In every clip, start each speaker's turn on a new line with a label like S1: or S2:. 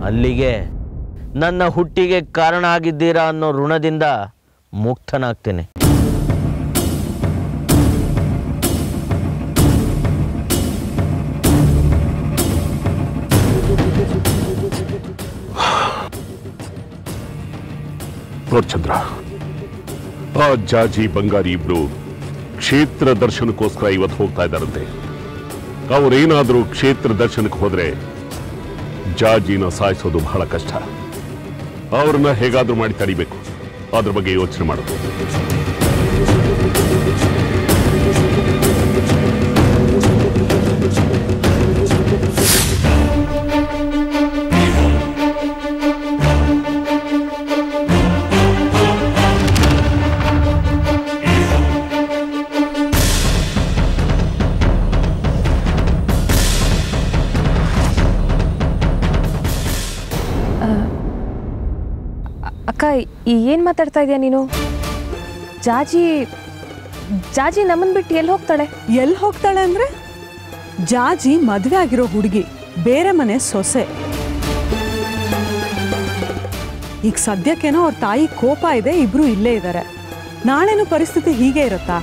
S1: ಅಲ್ಲಿಗೆ ನನ್ನ ಹುಟ್ಟಿಗೆ ಕಾರಣ ಆಗಿದ್ದೀರಾ ಅನ್ನೋ ಋಣದಿಂದ ಮುಕ್ತನಾಗ್ತೇನೆ.
S2: ಚಂದ್ರ, ಆ ಜಾಜಿ ಬಂಗಾರಿ ಇಬ್ರು ಕ್ಷೇತ್ರ ದರ್ಶನಕ್ಕೋಸ್ಕರ ಇವತ್ತು ಹೋಗ್ತಾ ಇದ್ದಾರಂತೆ. ಅವರೇನಾದ್ರೂ ಕ್ಷೇತ್ರ ದರ್ಶನಕ್ಕೆ ಹೋದ್ರೆ ಜಾಜಿನ ಸಾಯಿಸೋದು ಬಹಳ ಕಷ್ಟ. ಅವ್ರನ್ನ ಹೇಗಾದ್ರೂ ಮಾಡಿ ತಡಿಬೇಕು. ಅದ್ರ ಬಗ್ಗೆ ಯೋಚನೆ ಮಾಡೋದು.
S3: ಅಕ್ಕ, ಏನು ಮಾತಾಡ್ತಾ ಇದೀಯ ನೀನು? ಜಾಜಿ ನಮ್ಮನ್ ಬಿಟ್ಟು ಎಲ್ಲಿ ಹೋಗ್ತಾಳೆ ಅಂದ್ರೆ?
S4: ಜಾಜಿ ಮದುವೆ ಆಗಿರೋ ಹುಡುಗಿ, ಬೇರೆ ಮನೆ ಸೊಸೆ. ಈಗ ಸದ್ಯಕ್ಕೇನೋ ಅವ್ರ ತಾಯಿ ಕೋಪ ಇದೆ, ಇಬ್ರು ಇಲ್ಲೇ ಇದ್ದಾರೆ. ನಾಳೆನೂ ಪರಿಸ್ಥಿತಿ ಹೀಗೆ ಇರುತ್ತಾ?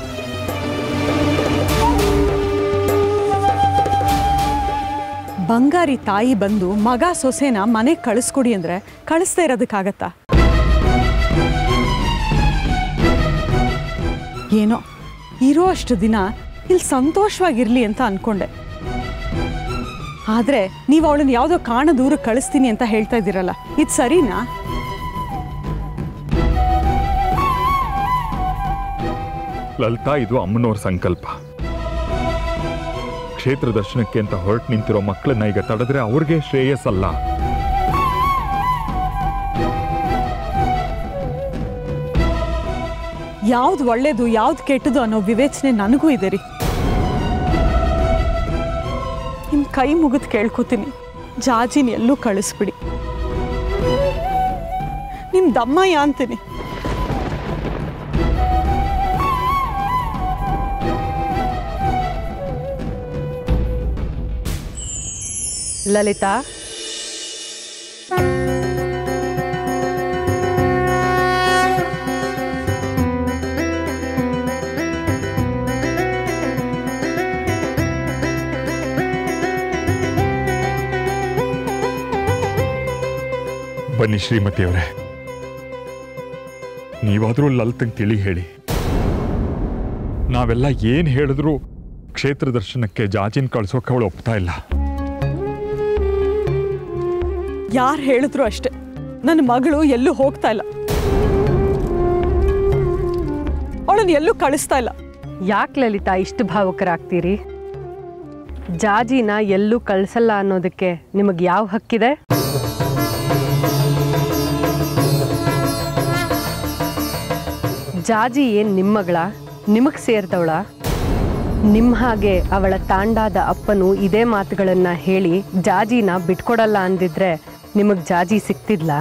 S4: ಬಂಗಾರಿ ತಾಯಿ ಬಂದು ಮಗ ಸೊಸೆನ ಮನೆಗೆ ಕಳಿಸ್ಕೊಡಿ ಅಂದ್ರೆ ಕಳಿಸ್ತಾ ಇರೋದಕ್ಕಾಗತ್ತಾ? ಏನೋ ಇರೋ ಅಷ್ಟು ದಿನ ಇಲ್ಲಿ ಸಂತೋಷವಾಗಿರ್ಲಿ ಅಂತ ಅನ್ಕೊಂಡೆ. ಆದ್ರೆ ನೀವು ಅವಳನ್ನ ಯಾವುದೋ ಕಾಣ ದೂರ ಕಳಿಸ್ತೀನಿ ಅಂತ ಹೇಳ್ತಾ ಇದ್ದೀರಲ್ಲ, ಇದು ಸರಿನಾ?
S5: ಲಲಿತಾ, ಇದು ಅಮ್ಮನವ್ರ ಸಂಕಲ್ಪ. ಕ್ಷೇತ್ರ ದರ್ಶನಕ್ಕೆ ಅಂತ ಹೊರಟು ನಿಂತಿರೋ ಮಕ್ಕಳನ್ನ ಈಗ ತಡೆದ್ರೆ ಅವ್ರಿಗೆ ಶ್ರೇಯಸ್ಸಲ್ಲ.
S4: ಯಾವ್ದು ಒಳ್ಳೇದು ಯಾವ್ದು ಕೆಟ್ಟದು ಅನ್ನೋ ವಿವೇಚನೆ ನನಗೂ ಇದೆ ರೀ. ನಿಮ್ ಕೈ ಮುಗಿದು ಕೇಳ್ಕೊತೀನಿ, ಜಾಜಿನ ಎಲ್ಲೂ ಕಳಿಸ್ಬಿಡಿ. ನಿಮ್ ದಮ್ಮಯ್ಯ ಅಂತೀನಿ.
S3: ಲಲಿತಾ,
S5: ಬನ್ನಿ ಶ್ರೀಮತಿಯವರೇ, ನೀವಾದ್ರೂ ಲಲಿತಂಗೆ ತಿಳಿ ಹೇಳಿ. ನಾವೆಲ್ಲ ಏನ್ ಹೇಳಿದ್ರು ಕ್ಷೇತ್ರ ದರ್ಶನಕ್ಕೆ ಜಾಜಿನ ಕಳ್ಸೋಕೆ ಅವಳು ಒಪ್ತಾ ಇಲ್ಲ.
S4: ಯಾರು ಹೇಳಿದ್ರು ಅಷ್ಟೆ, ನನ್ನ ಮಗಳು ಎಲ್ಲೂ ಹೋಗ್ತಾ ಇಲ್ಲ, ಅವಳನ್ನು ಎಲ್ಲೂ ಕಳಿಸ್ತಾ ಇಲ್ಲ.
S3: ಯಾಕೆ ಲಲಿತಾ ಇಷ್ಟು ಭಾವುಕರಾಗ್ತೀರಿ? ಜಾಜಿನ ಎಲ್ಲೂ ಕಳಿಸಲ್ಲ ಅನ್ನೋದಕ್ಕೆ ನಿಮಗೆ ಯಾವ ಹಕ್ಕಿದೆ? ಜಾಜಿ ಏನ್ ನಿಮ್ಮಗಳ, ನಿಮಗ್ ಸೇರ್ದವಳ? ನಿಮ್ಮ ಹಾಗೆ ಅವಳ ತಾಂಡಾದ ಅಪ್ಪನು ಇದೇ ಮಾತುಗಳನ್ನ ಹೇಳಿ ಜಾಜಿನ ಬಿಟ್ಕೊಡಲ್ಲ ಅಂದಿದ್ರೆ ನಿಮಗ್ ಜಾಜಿ ಸಿಕ್ತಿದ್ಲಾ?